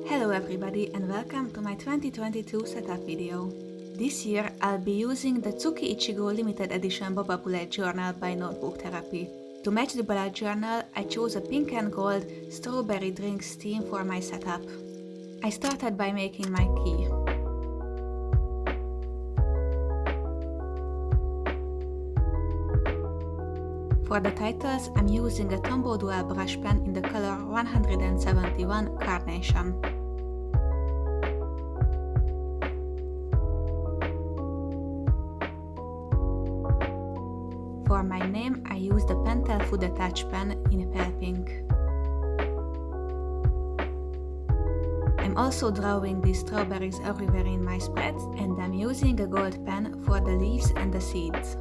Hello everybody and welcome to my 2022 setup video. This year I'll be using the Tsuki Ichigo limited edition Boba bullet journal by Notebook Therapy. To match the bullet journal, I chose a pink and gold strawberry drinks theme for my setup. I started by making my key. For the titles, I'm using a Tombow dual brush pen in the color 171 Carnation. For my name, I used the Pentel Fude touch pen in pale pink. I'm also drawing these strawberries everywhere in my spreads, and I'm using a gold pen for the leaves and the seeds.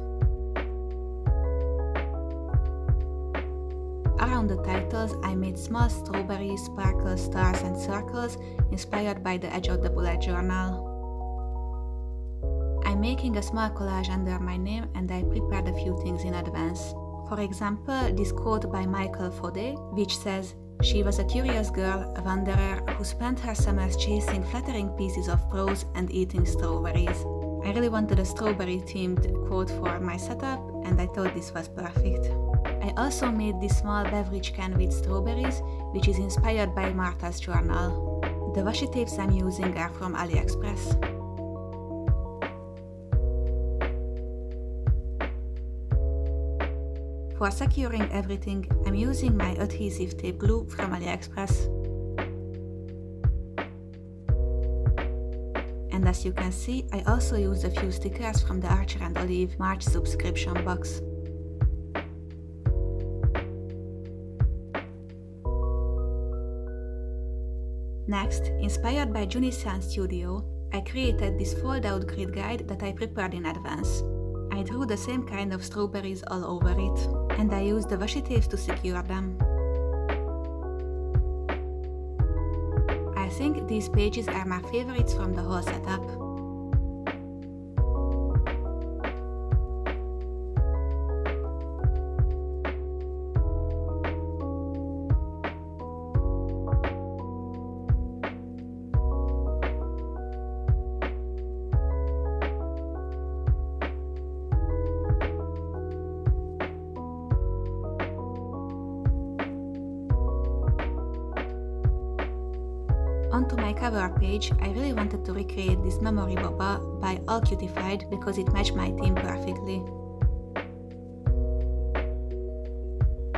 Around the titles, I made small strawberries, sparkles, stars and circles inspired by the edge of the bullet journal. I'm making a small collage under my name and I prepared a few things in advance. For example, this quote by Michael Fude, which says, "She was a curious girl, a wanderer, who spent her summers chasing flattering pieces of prose and eating strawberries." I really wanted a strawberry-themed quote for my setup and I thought this was perfect. I also made this small beverage can with strawberries, which is inspired by Martha's journal. The washi tapes I'm using are from AliExpress. For securing everything, I'm using my adhesive tape glue from AliExpress. And as you can see, I also used a few stickers from the Archer & Olive March subscription box. Next, inspired by Junisian Studio, I created this fold-out grid guide that I prepared in advance. I drew the same kind of strawberries all over it, and I used the washi tapes to secure them. I think these pages are my favorites from the whole setup. Onto my cover page, I really wanted to recreate this memory Boba by All Cutified because it matched my theme perfectly.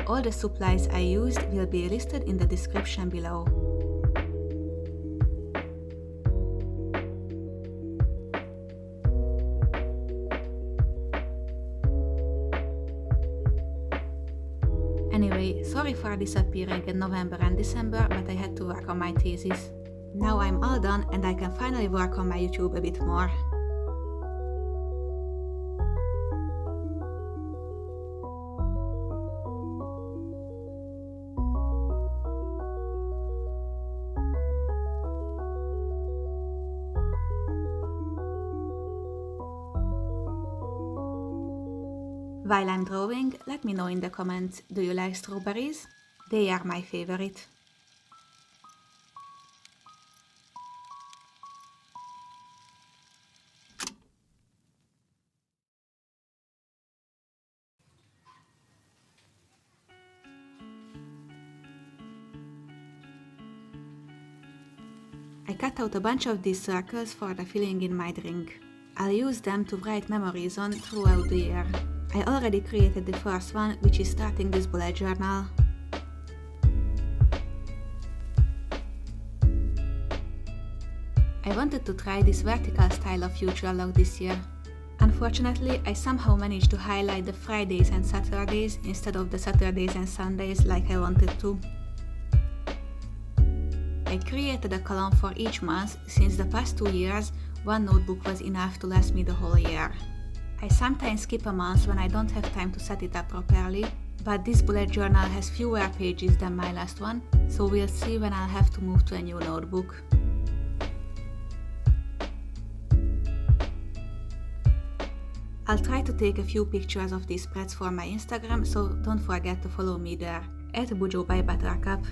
All the supplies I used will be listed in the description below. Anyway, sorry for disappearing in November and December, but I had to work on my thesis. Now I'm all done and I can finally work on my YouTube a bit more. While I'm drawing, let me know in the comments, do you like strawberries? They are my favorite. I cut out a bunch of these circles for the filling in my drink. I'll use them to write memories on throughout the year. I already created the first one, which is starting this bullet journal. I wanted to try this vertical style of future log this year. Unfortunately, I somehow managed to highlight the Fridays and Saturdays instead of the Saturdays and Sundays like I wanted to. I created a column for each month since the past 2 years, one notebook was enough to last me the whole year. I sometimes skip a month when I don't have time to set it up properly, but this bullet journal has fewer pages than my last one, so we'll see when I'll have to move to a new notebook. I'll try to take a few pictures of these spreads for my Instagram, so don't forget to follow me there, @BujoByButtercup.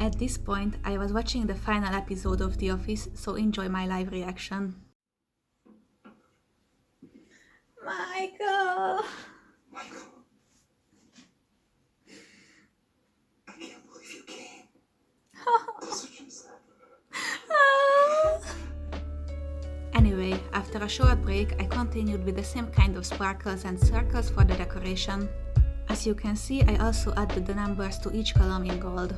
At this point, I was watching the final episode of The Office, so enjoy my live reaction. Michael! Michael. I can't believe you came. That's what you said. Anyway, after a short break, I continued with the same kind of sparkles and circles for the decoration. As you can see, I also added the numbers to each column in gold.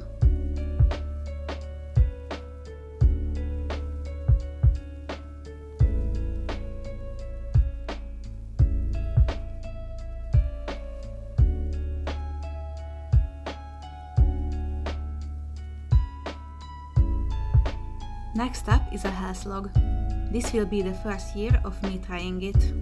Next up is a health log. This will be the first year of me trying it.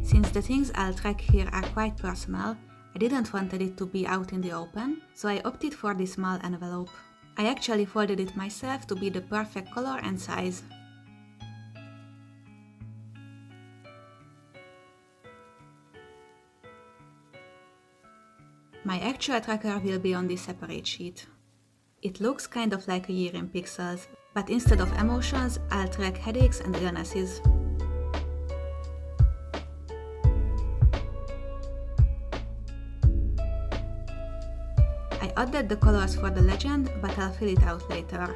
Since the things I'll track here are quite personal, I didn't want it to be out in the open, so I opted for this small envelope. I actually folded it myself to be the perfect color and size. My actual tracker will be on this separate sheet. It looks kind of like a year in pixels, but instead of emotions, I'll track headaches and illnesses. I added the colors for the legend, but I'll fill it out later.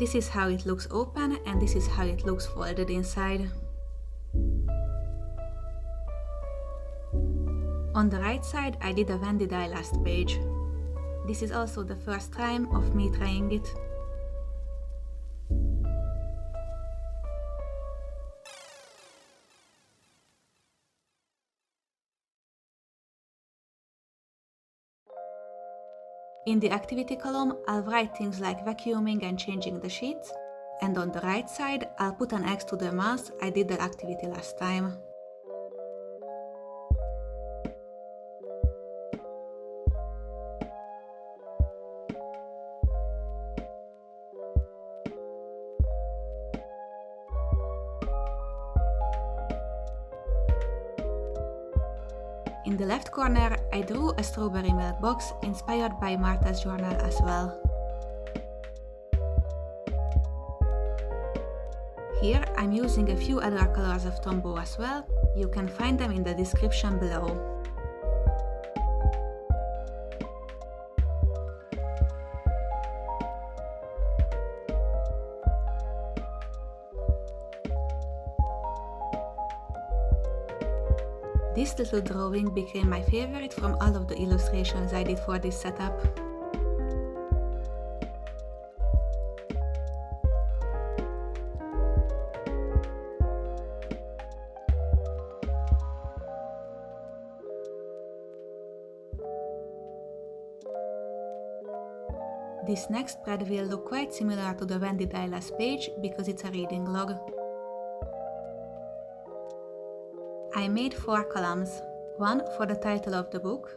This is how it looks open and this is how it looks folded inside. On the right side I did a when did I last page. This is also the first time of me trying it. In the activity column, I'll write things like vacuuming and changing the sheets, and on the right side, I'll put an X to the month I did the activity last time. In the left corner, I drew a strawberry milk box inspired by Martha's journal as well. Here I'm using a few other colors of Tombow as well. You can find them in the description below. This little drawing became my favorite from all of the illustrations I did for this setup. This next spread will look quite similar to the When Did I Last page because it's a reading log. I made 4 columns, one for the title of the book,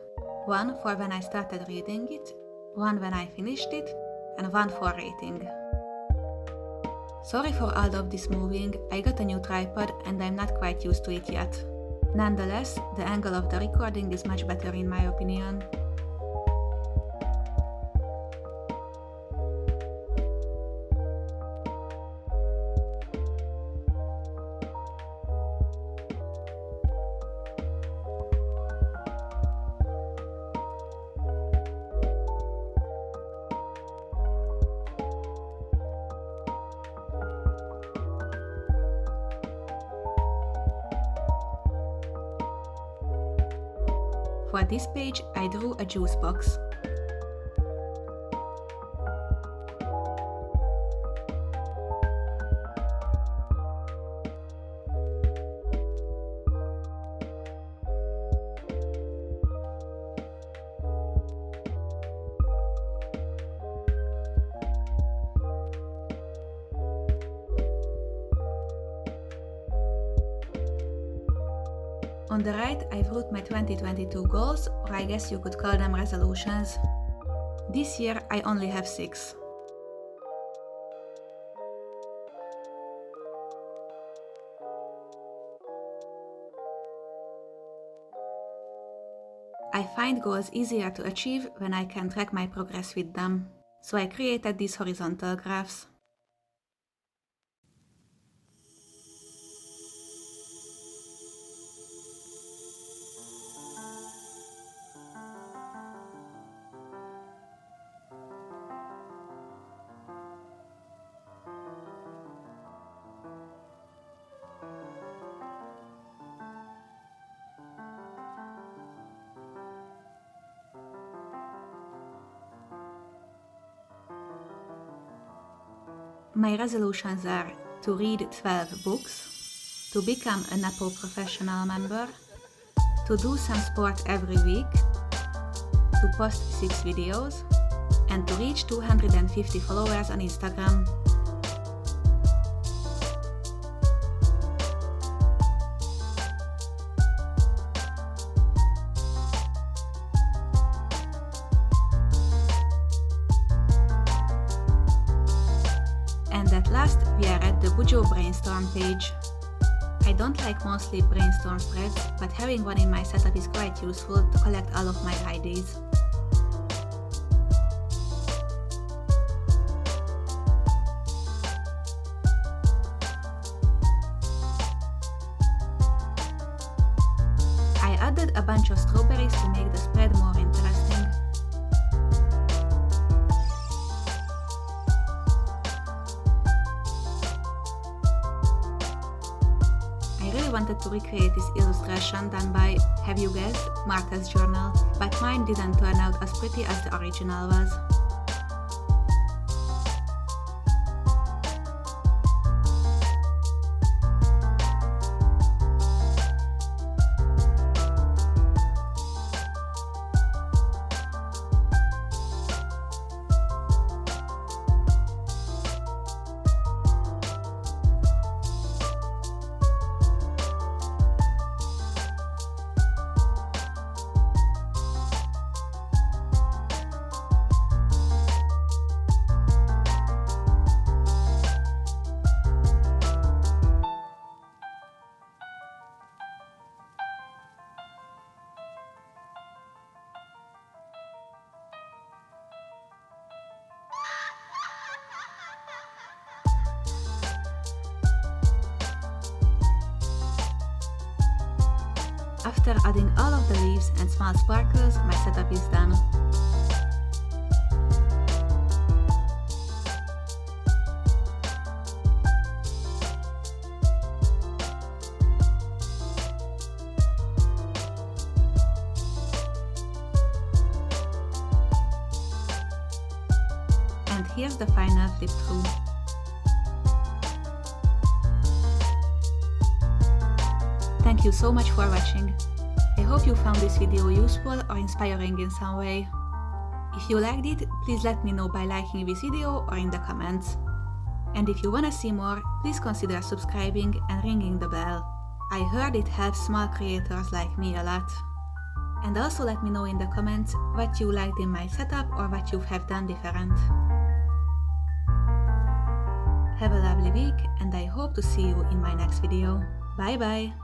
one for when I started reading it, one when I finished it, and one for rating. Sorry for all of this moving, I got a new tripod and I'm not quite used to it yet. Nonetheless, the angle of the recording is much better in my opinion. For this page, I drew a juice box. On the right, I've wrote my 2022 goals, or I guess you could call them resolutions. This year, I only have 6. I find goals easier to achieve when I can track my progress with them, so I created these horizontal graphs. My resolutions are to read 12 books, to become a Nepo professional member, to do some sport every week, to post 6 videos, and to reach 250 followers on Instagram. And at last, we are at the Bujo Brainstorm page. I don't like mostly brainstorm spreads, but having one in my setup is quite useful to collect all of my ideas. I added a bunch of strawberries to make the spread more interesting. I wanted to recreate this illustration done by, have you guessed, Martha's journal, but mine didn't turn out as pretty as the original was. After adding all of the leaves and small sparkles, my setup is done. And here's the final flip through. Thank you so much for watching. I hope you found this video useful or inspiring in some way. If you liked it, please let me know by liking this video or in the comments. And if you wanna see more, please consider subscribing and ringing the bell. I heard it helps small creators like me a lot. And also let me know in the comments what you liked in my setup or what you have done different. Have a lovely week and I hope to see you in my next video. Bye bye!